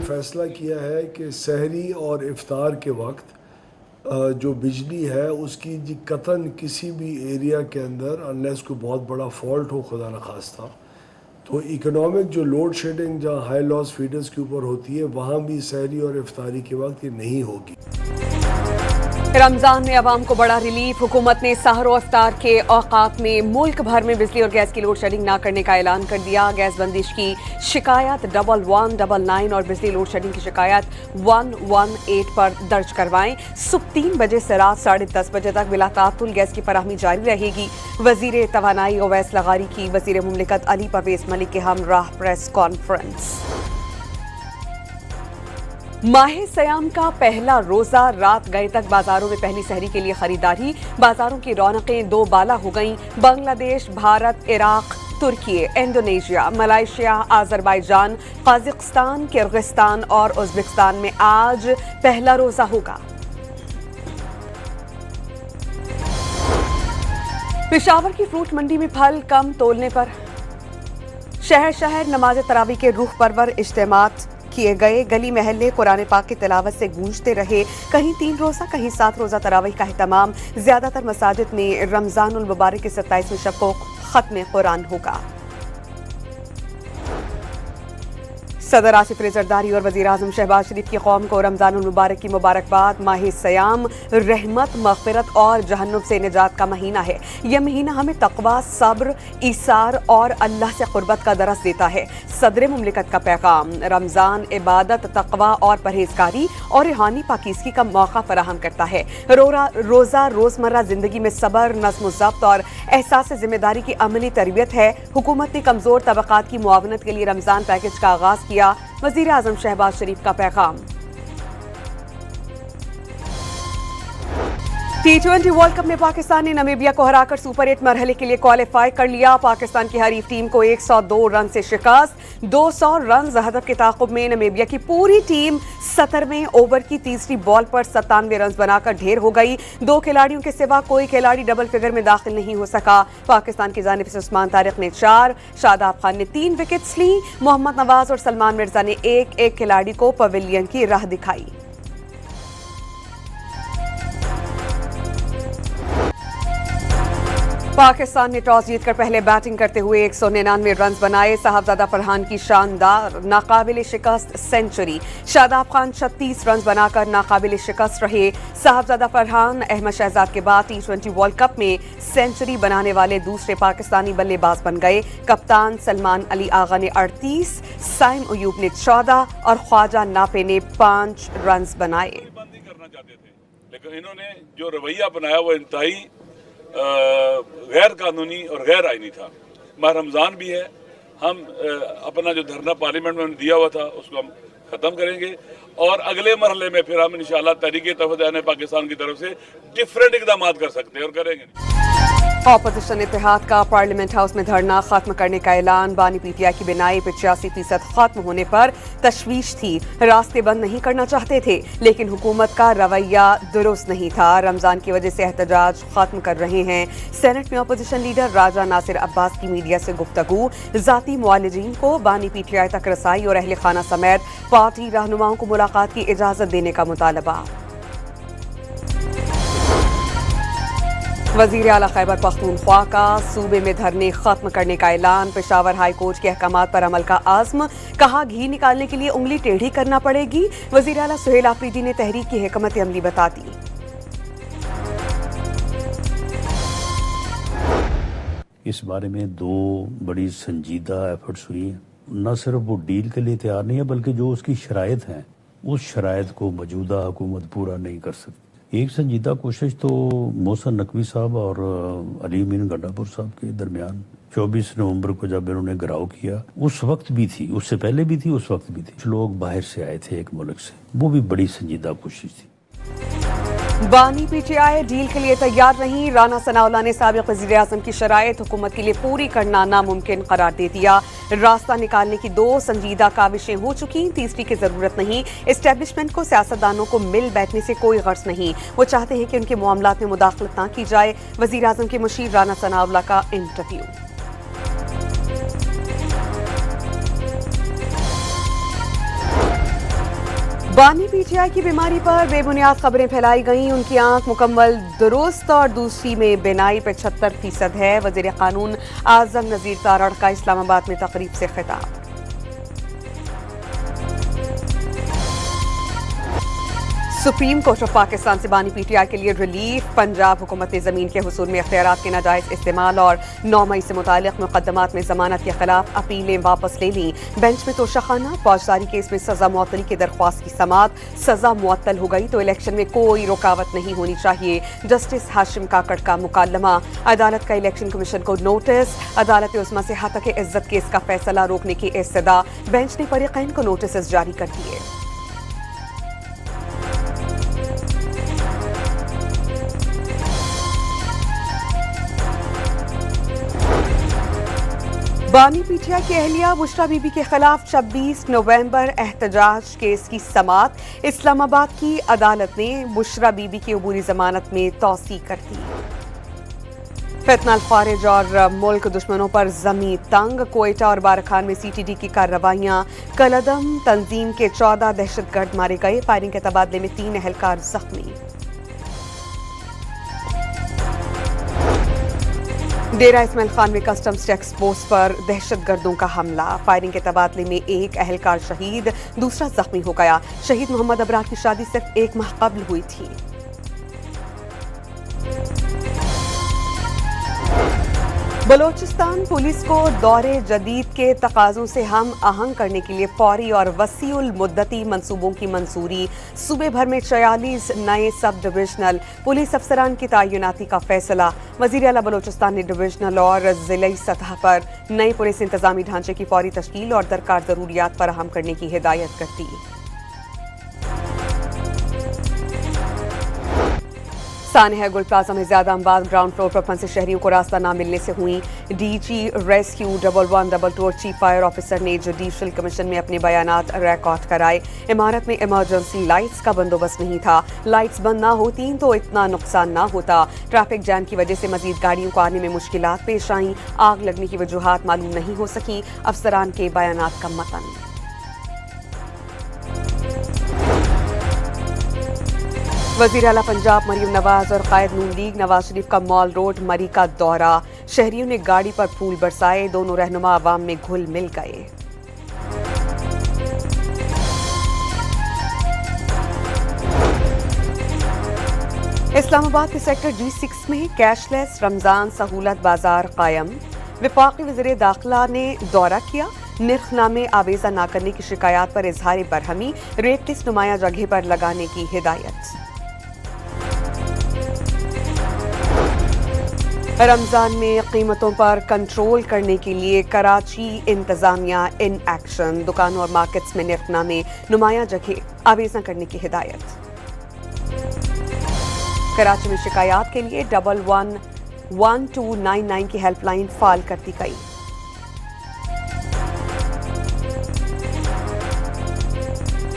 فیصلہ کیا ہے کہ سحری اور افطار کے وقت جو بجلی ہے اس کی جی قطعاً کسی بھی ایریا کے اندر انلیس کوئی بہت بڑا فالٹ ہو خدا نخواستہ تو اکنامک جو لوڈ شیڈنگ جہاں ہائی لاس فیڈرز کے اوپر ہوتی ہے وہاں بھی سحری اور افطاری کے وقت یہ نہیں ہوگی۔ رمضان میں عوام کو بڑا ریلیف، حکومت نے سحر و افطار کے اوقات میں ملک بھر میں بجلی اور گیس کی لوڈ شیڈنگ نہ کرنے کا اعلان کر دیا۔ گیس بندش کی شکایات 1199 اور بجلی لوڈ شیڈنگ کی شکایات 118 پر درج کروائیں۔ صبح 3 بجے سے رات 10:30 بجے تک بلا تعطل گیس کی فراہمی جاری رہے گی۔ وزیر توانائی اویس لغاری کی وزیر مملکت علی پرویز ملک کے ہمراہ پریس کانفرنس۔ ماہ سیام کا پہلا روزہ رات گئے تک بازاروں میں پہلی سحری کے لیے خریداری، بازاروں کی رونقیں دو بالا ہو گئیں۔ Bangladesh, Bharat, Iraq, Turkey, Indonesia, Malaysia, Azerbaijan, Kazakhstan, Kyrgyzstan اور ازبکستان میں آج پہلا روزہ ہوگا۔ پشاور کی فروٹ منڈی میں پھل کم تولنے پر شہر شہر نماز تراویح کے روح پرور اجتماعات کیے گئے۔ گلی محلے قرآن پاک کی تلاوت سے گونجتے رہے۔ کہیں 3 روزہ کہیں 7 روزہ تراویح کا اہتمام۔ زیادہ تر مساجد میں رمضان المبارک کی 27ویں شب کو ختم قرآن ہوگا۔ صدر آصف علی زرداری اور وزیر اعظم شہباز شریف کی قوم کو رمضان المبارک کی مبارکباد۔ ماہ سیام رحمت، مغفرت اور جہنم سے نجات کا مہینہ ہے۔ یہ مہینہ ہمیں تقوی، صبر، ایثار اور اللہ سے قربت کا درس دیتا ہے۔ صدر مملکت کا پیغام: رمضان عبادت، تقوی اور پرہیزگاری اور روحانی پاکیزگی کا موقع فراہم کرتا ہے۔ روزہ روزمرہ زندگی میں صبر، نظم و ضبط اور احساس ذمہ داری کی عملی تربیت ہے۔ حکومت نے کمزور طبقات کی معاونت کے لیے رمضان پیکج کا آغاز کیا۔ وزیر اعظم شہباز شریف کا پیغام۔ T20 ورلڈ کپ میں پاکستان نے نمیبیا کو ہرا کر سپر 8 مرحلے کے لیے کوالیفائی کر لیا۔ پاکستان کی حریف ٹیم کو 102 رن سے شکست۔ 200 رنز ہدف کے تعاقب میں نمیبیا کی پوری ٹیم 70ویں اوور کی تیسری بال پر 97 رنز بنا کر ڈھیر ہو گئی۔ 2 کھلاڑیوں کے سوا کوئی کھلاڑی ڈبل فگر میں داخل نہیں ہو سکا۔ پاکستان کی جانب سے عثمان طارق نے 4، شاداب خان نے 3 وکٹس لیں۔ محمد نواز اور سلمان مرزا نے ایک کھلاڑی کو پویلین کی راہ دکھائی۔ پاکستان نے ٹاس جیت کر پہلے بیٹنگ کرتے ہوئے 199 رنز بنائے۔ صاحبزادہ فرحان کی شاندار ناقابل شکست سنچری۔ شاداب خان 36 رنز بنا کر ناقابل شکست رہے۔ صاحبزادہ فرحان احمد شہزاد کے بعد T20 ورلڈ کپ میں سنچری بنانے والے دوسرے پاکستانی بلے باز بن گئے۔ کپتان سلمان علی آغا نے 38، سائم ایوب نے 14 اور خواجہ نافع نے 5 رنز بنائے۔ لیکن انہوں نے جو رویہ اپنایا وہ انتہائی غیر قانونی اور غیر آئینی تھا۔ ماہ رمضان بھی ہے، ہم اپنا جو دھرنا پارلیمنٹ میں دیا ہوا تھا اس کو ہم ختم کریں گے اور اگلے مرحلے میں پھر ہم انشاءاللہ تحریک اتحاد پاکستان کی طرف سے ڈیفرنٹ اقدامات کر سکتے ہیں اور کریں گے۔ اپوزیشن اتحاد کا پارلیمنٹ ہاؤس میں دھرنا ختم کرنے کا اعلان۔ بانی پی ٹی آئی کی بینائی 85% ختم ہونے پر تشویش تھی۔ راستے بند نہیں کرنا چاہتے تھے لیکن حکومت کا رویہ درست نہیں تھا۔ رمضان کی وجہ سے احتجاج ختم کر رہے ہیں۔ سینٹ میں اپوزیشن لیڈر راجہ ناصر عباس کی میڈیا سے گفتگو۔ ذاتی معالجین کو بانی پی ٹی آئی تک رسائی اور اہل خانہ سمیت پارٹی رہنماؤں کو ملاقات کی اجازت دینے کا مطالبہ۔ وزیر اعلیٰ خیبر پختونخوا کا صوبے میں دھرنے ختم کرنے کا اعلان۔ پشاور ہائی کورٹ کے احکامات پر عمل کا عزم، کہا گھی نکالنے کے لیے انگلی ٹیڑھی کرنا پڑے گی۔ وزیر اعلیٰ سہیل آفریدی نے تحریک کی حکمت عملی بتا دی۔ اس بارے میں 2 بڑی سنجیدہ ایفرٹس ہوئی ہیں۔ نہ صرف وہ ڈیل کے لیے تیار نہیں ہے بلکہ جو اس کی شرائط ہیں اس شرائط کو موجودہ حکومت پورا نہیں کر سکتی۔ ایک سنجیدہ کوشش تو محسن نقوی صاحب اور علی امین گنڈاپور صاحب کے درمیان 24 نومبر کو جب انہوں نے گراؤ کیا اس وقت بھی تھی، اس سے پہلے بھی تھی، اس وقت بھی تھی۔ کچھ لوگ باہر سے آئے تھے ایک ملک سے، وہ بھی بڑی سنجیدہ کوشش تھی۔ بانی پی ٹی آئی ڈیل کے لیے تیار نہیں۔ رانا ثناءاللہ نے سابق وزیر اعظم کی شرائط حکومت کے لیے پوری کرنا ناممکن قرار دے دیا۔ راستہ نکالنے کی 2 سنجیدہ کاوشیں ہو چکی، تیسری کی ضرورت نہیں۔ اسٹیبلشمنٹ کو سیاستدانوں کو مل بیٹھنے سے کوئی غرض نہیں، وہ چاہتے ہیں کہ ان کے معاملات میں مداخلت نہ کی جائے۔ وزیر اعظم کے مشیر رانا ثناءاللہ کا انٹرویو۔ बानी पीटीआई की बीमारी पर बेबुनियाद खबरें फैलाई गईं। उनकी आंख मुकम्मल दुरुस्त और दूसरी में बिनाई 75% है। वजीर कानून आजम नजीर तारड़ का इस्लामाबाद में तकरीब से खिताब। सुप्रीम कोर्ट ऑफ पाकिस्तान से बानी पीटीआई के लिए रिलीफ। पंजाब हुकूमत ने ज़मीन के हुसूल में इख्तियारात के नाजायज़ इस्तेमाल और 9 मई से मुताल्लिक़ मुक़द्दमात में ज़मानत के खिलाफ अपीलें वापस ले लीं। बेंच में तोशाखाना। फौजदारी केस में सज़ा मुअत्तली की दरख्वास्त की समाअत। सज़ा मुअत्तल हो गई तो इलेक्शन में कोई रुकावट नहीं होनी चाहिए। जस्टिस हाशिम काकड़ का मुकालमा। अदालत का इलेक्शन कमीशन को नोटिस। अदालत उस्मा से हतक इज्जत केस का फैसला रोकने की इस्तदा। बेंच ने फरीक़ैन को नोटिस जारी कर दिए। बानी पीटीआई की अहलिया बुशरा बीबी के खिलाफ 26 नवंबर एहतजाज केस की समाअत। इस्लामाबाद की अदालत ने बुशरा बीबी की अबूरी जमानत में तौसी कर दी। फितनल खारिज और मुल्क दुश्मनों पर जमी तंग। कोयटा और बारखान में सीटीडी की कार्रवाइयां। कलदम तंजीम के 14 दहशतगर्द मारे गए। फायरिंग के तबादले में 3 अहलकार जख्मी। डेरा इस्माइल खान में कस्टम्स चेक पोस्ट पर दहशतगर्दों का हमला। फायरिंग के तबादले में 1 अहलकार शहीद, दूसरा जख्मी हो गया। शहीद मोहम्मद अबरार की शादी सिर्फ 1 माह कबल हुई थी। बलोचिस्तान पुलिस को दौरे जदीद के तकाज़ों से हम आहंग करने के लिए फौरी और वसीउल मुद्दती मंसूबों की मंजूरी। सूबे भर में 46 नए सब डिविजनल पुलिस अफसरान की तैनाती का फैसला। वज़ीर आला बलोचिस्तान ने डिविजनल और ज़िलाई सतह पर नए पुलिस इंतजामी ढांचे की फौरी तश्कील और दरकार ज़रूरियात फराहम करने की हिदायत कर दी। सानिया गुल प्लाजा में ज्यादा अमवात। ग्राउंड फ्लोर पर फंसे शहरियों को रास्ता न मिलने से हुई डीजी रेस्क्यू 1122 और चीफ फायर ऑफिसर ने जुडिशल कमीशन में अपने बयानात रिकॉर्ड कराए। इमारत में इमरजेंसी लाइट्स का बंदोबस्त नहीं था। लाइट्स बंद ना होती तो इतना नुकसान ना होता। ट्रैफिक जैम की वजह से मजीद गाड़ियों को आने में मुश्किलात पेश आईं। आग लगने की वजूहात मालूम नहीं हो सकी। अफसरान के बयानात का मतन। वज़ीर आला पंजाब मरीम नवाज और कायद नून लीग नवाज शरीफ का मॉल रोड मरी का दौरा। शहरियों ने गाड़ी पर फूल बरसाए। दोनों रहनुमा अवाम में घुल मिल गए। इस्लामाबाद के सेक्टर G6 में कैशलेस रमजान सहूलत बाजार कायम। वफाकी वज़ीर दाखिला ने दौरा किया। निर्खनामे आवेजा न करने की शिकायत पर इजहार बरहमी। रेट लिस्ट नुमाया जगह पर लगाने की हिदायत। रमजान में कीमतों पर कंट्रोल करने के लिए कराची इंतजामिया इन एक्शन। दुकानों और मार्केट्स में निर्खनामे नुमाया जगह आवेजा करने की हिदायत। कराची में शिकायत के लिए 111299 की हेल्पलाइन फाल कर दी गई।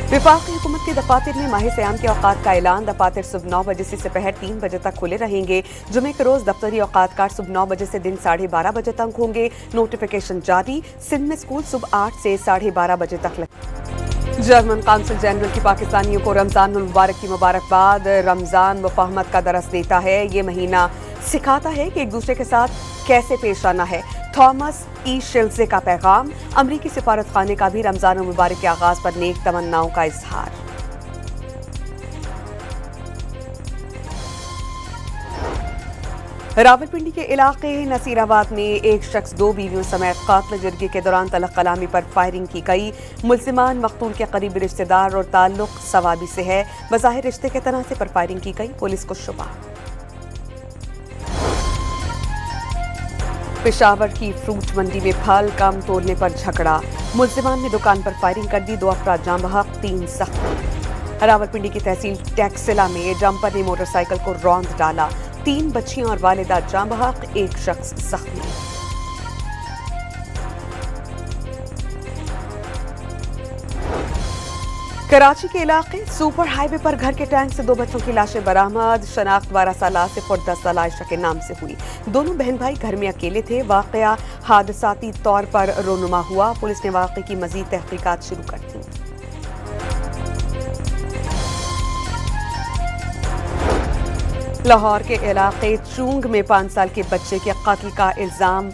वफाकी हुकूमत के दफातर में माह सयाम के औकात का ऐलान। दफातर सुबह 9 बजे से दोपहर 3 बजे तक खुले रहेंगे। जुमे के रोज दफ्तरी औकात कार सुबह 9 बजे से दिन 12:30 बजे तक होंगे। नोटिफिकेशन जारी। सिंध में स्कूल सुबह 8 से 12:30 बजे तक लगे। जर्मन काउंसिल जनरल की पाकिस्तानियों को रमजान मुबारक की मुबारकबाद। रमजान मुफाहमत का दरस देता है। ये महीना सिखाता है कि एक दूसरे के साथ कैसे पेश आना है। थॉमस ई शिल्जे का पैगाम। अमरीकी सिफारत खाने का भी रमजान मुबारक के आगाज पर नेक तमन्नाओं का इजहार। रावलपिंडी के इलाके नसीराबाद में एक शख्स 2 बीवियों समेत कातिल जिरगे के दौरान तलक कलामी पर फायरिंग की गई। मुल्जिमान मकतूल के करीबी रिश्तेदार और ताल्लुक सवाबी से है। बज़ाहिर रिश्ते के तनाज़े पर फायरिंग की गई। पुलिस को शुबा। पेशावर की फ्रूट मंडी में फल कम तोलने पर झगड़ा। मुल्जिमान ने दुकान पर फायरिंग कर दी। 2 अफराद जाम बहक, 3 जख्मी। रावलपिंडी की तहसील टैक्सिला में डंपर ने मोटरसाइकिल को रौंद डाला। 3 बच्चियां और वालिदा जाम बहक, 1 शख्स जख्मी। कराची के इलाके सुपर हाईवे पर घर के टैंक से 2 बच्चों की लाशें बरामद। शनाख्त 12 साला सिफर 10 साला आयशा के नाम से हुई। दोनों बहन भाई घर में अकेले थे। वाकया हादसाती तौर पर रोनुमा हुआ। पुलिस ने वाकये की मजीद तहकीकात शुरू कर दी। लाहौर के इलाके चूंग में 5 साल के बच्चे के कत्ल का इल्जाम,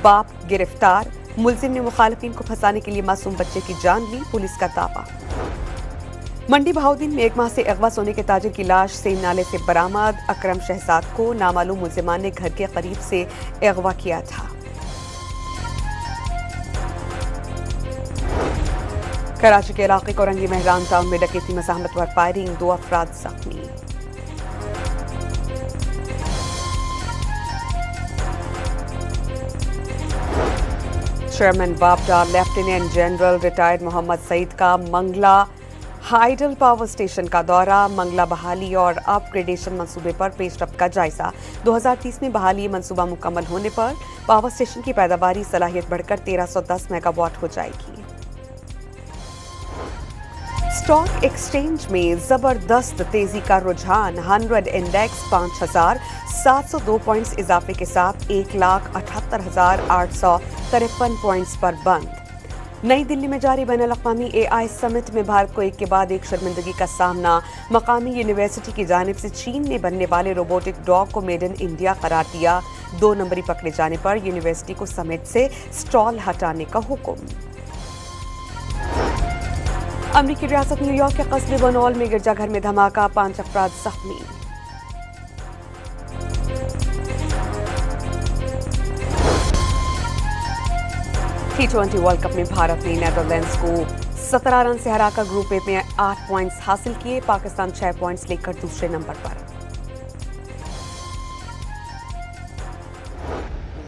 बाप गिरफ्तार। मुलजिम ने मुखालिफिन को फंसाने के लिए मासूम बच्चे की जान ली, पुलिस का दावा। मंडी बहाउद्दीन में 1 माह से अगवा सोने के ताजिर की लाश सेम नाले से बरामद। अकरम शहजाद को नामालूम मुलजिमान ने घर के करीब से अगवा किया था। कराची के इलाके कोरंगी मेहरान टाउन में डकैती मज़ाहमत पर फायरिंग, 2 अफराद जख्मी। चेयरमैन वापडा lieutenant general retired Mohammad Saeed का मंगला हाइडल पावर स्टेशन का दौरा। मंगला बहाली और अपग्रेडेशन मंसूबे पर पेशरफ्त का जायजा। 2030 में बहाली मंसूबा मुकम्मल होने पर पावर स्टेशन की पैदावारी सलाहियत बढ़कर 1310 मेगावाट हो जाएगी। स्टॉक एक्सचेंज में जबरदस्त तेजी का रुझान। 100 इंडेक्स 5,702 पॉइंट्स इजाफे के साथ 1,78,853 पॉइंट्स पर बंद। नई दिल्ली में जारी बैनुल-अक़वामी AI समिट में भारत को एक के बाद एक शर्मिंदगी का सामना। मकामी यूनिवर्सिटी की जानिब से चीन में बनने वाले रोबोटिक डॉग को मेड इन इंडिया करार दिया। 2 नंबरी पकड़े जाने पर यूनिवर्सिटी को समिट से स्टॉल हटाने का हुक्म। अमरीकी रियासत न्यूयॉर्क के कस्बे बनॉल में गिरजाघर में धमाका, 5 अफराद जख्मी। T20 वर्ल्ड कप में भारत ने नीदरलैंड्स को 17 रन से हराकर ग्रुप ए में 8 पॉइंट्स हासिल किए। पाकिस्तान 6 पॉइंट्स लेकर दूसरे नंबर पर।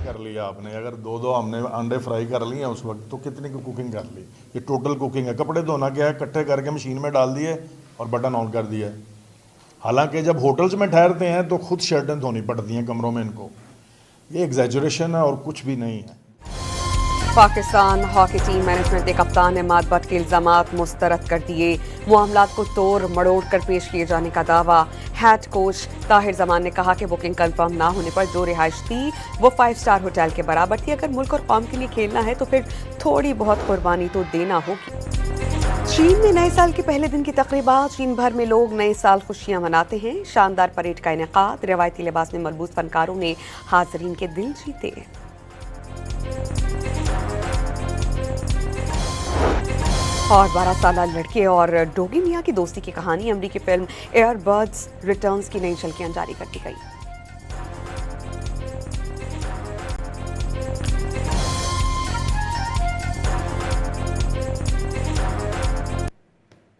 कर लिया आपने, अगर 2 हमने अंडे फ्राई कर लिए उस वक्त, तो कितनी की कुकिंग कर ली? ये टोटल कुकिंग है। कपड़े धोना क्या है, इकट्ठे करके मशीन में डाल दिए और बटन ऑन कर दिया। हालांकि जब होटल्स में ठहरते हैं तो खुद शर्टें धोनी पड़ती हैं कमरों में इनको। ये एग्जैजरेशन है और कुछ भी नहीं है। पाकिस्तान हॉकी टीम मैनेजमेंट ने कप्तान इमाद भट्ट के इल्जामात मुस्तरद कर दिए। मामलात को तोड़ मड़ोड़ कर पेश किए जाने का दावा। हेड कोच ताहिर जमान ने कहा कि बुकिंग कंफर्म ना होने पर जो रिहाइश थी वो 5 स्टार होटल के बराबर थी। अगर मुल्क और कौम के लिए खेलना है तो फिर थोड़ी बहुत कुर्बानी तो देना होगी। चीन में नए साल के पहले दिन की तकरीबा। चीन भर में लोग नए साल खुशियां मनाते हैं। शानदार परेड का इनेकाद। रवायती लिबास में मलबूस फनकारों ने हाज़रीन के दिल जीते। और 12 साल लड़के और डोगी मियां की दोस्ती की कहानी। अमरीकी फिल्म एयरबर्ड्स रिटर्न्स की नई झलकियां जारी कर दी गई।